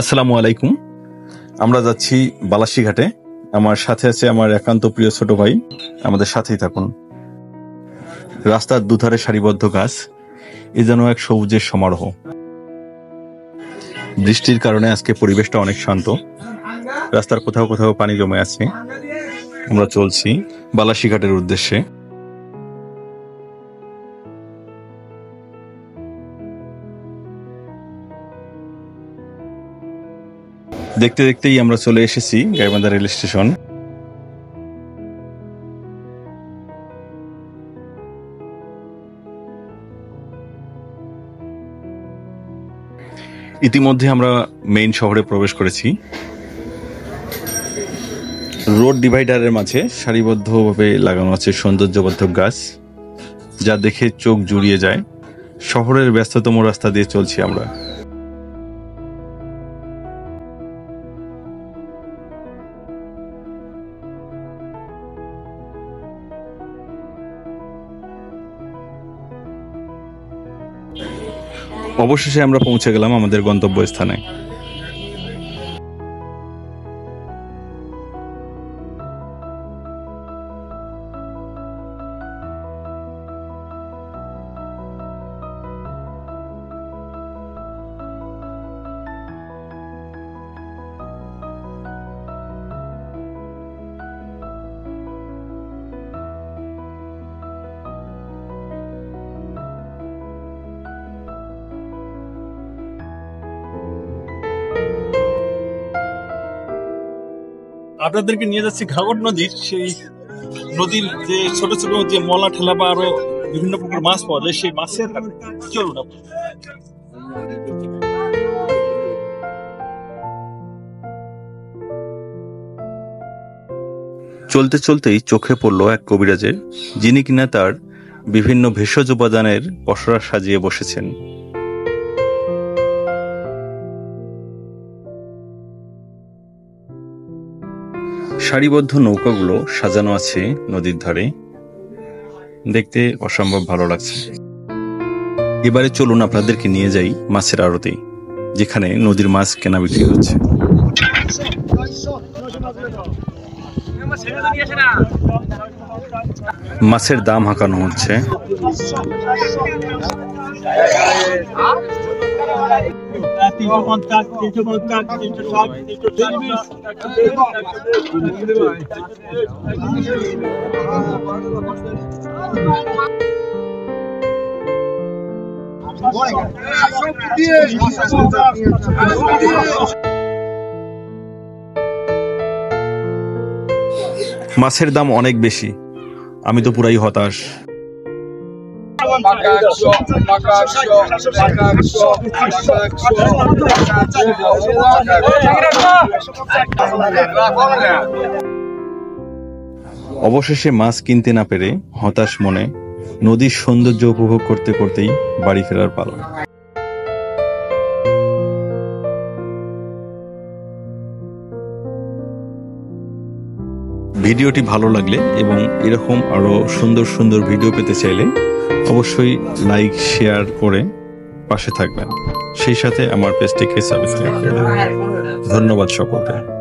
আসসালামু আলাইকুম। আমরা যাচ্ছি বালাসীঘাটে। আমার সাথে আছে আমার একান্ত প্রিয় ছোট ভাই। আমাদের সাথেই থাকুন। রাস্তার দুধারে সারিবদ্ধ গাছ, এ যেন এক সবুজের সমারোহ। বৃষ্টির কারণে আজকে পরিবেশটা অনেক শান্ত। রাস্তার কোথাও কোথাও পানি জমে আছে। আমরা চলছি বালাসীঘাটের উদ্দেশ্যে। দেখতে দেখতেই আমরা চলে এসেছি গাইবান্ধা রেল স্টেশন। ইতিমধ্যে আমরা মেইন শহরে প্রবেশ করেছি। রোড ডিভাইডারের মাঝে সারিবদ্ধভাবে লাগানো আছে সৌন্দর্যবর্ধক গাছ, যা দেখে চোখ জুড়িয়ে যায়। শহরের ব্যস্ততম রাস্তা দিয়ে চলছি আমরা। অবশেষে আমরা পৌঁছে গেলাম আমাদের গন্তব্যস্থানে। আপনাদেরকে নিয়ে যাচ্ছি ঘাগর নদীর, সেই নদীর যে ছোট ছোট যে মলা ঠেলা বা আরো বিভিন্ন প্রকার মাছ পাওয়া যায়, সেই মাছের চলুন। চলতে চলতেই চোখে পড়ল এক কবিরাজের, যিনি কিনা তার বিভিন্ন ভেষজ উপাদানের পসরা সাজিয়ে বসেছেন। সারিবদ্ধ নৌকাগুলো সাজানো আছে নদীর ধারে, দেখতে অসম্ভব ভালো লাগছে। এবারে চলুন আপনাদেরকে নিয়ে যাই মাছের আড়তে, যেখানে নদীর মাছ কেনা বিক্রি হচ্ছে। মাছের দাম হাঁকানো হচ্ছে। মাছের দাম অনেক বেশি, আমি তো পুরাই হতাশ। অবশেষে মাছ কিনতে না পেরে হতাশ মনে নদীর সৌন্দর্য উপভোগ করতে করতেই বাড়ি ফেরার পালা। ভিডিওটি ভালো লাগলে এবং এরকম আরো সুন্দর সুন্দর ভিডিও পেতে চাইলে অবশ্যই লাইক শেয়ার করে পাশে থাকবেন। সেই সাথে আমার পেজটিকে সাবস্ক্রাইব করবেন। ধন্যবাদ সকলকে।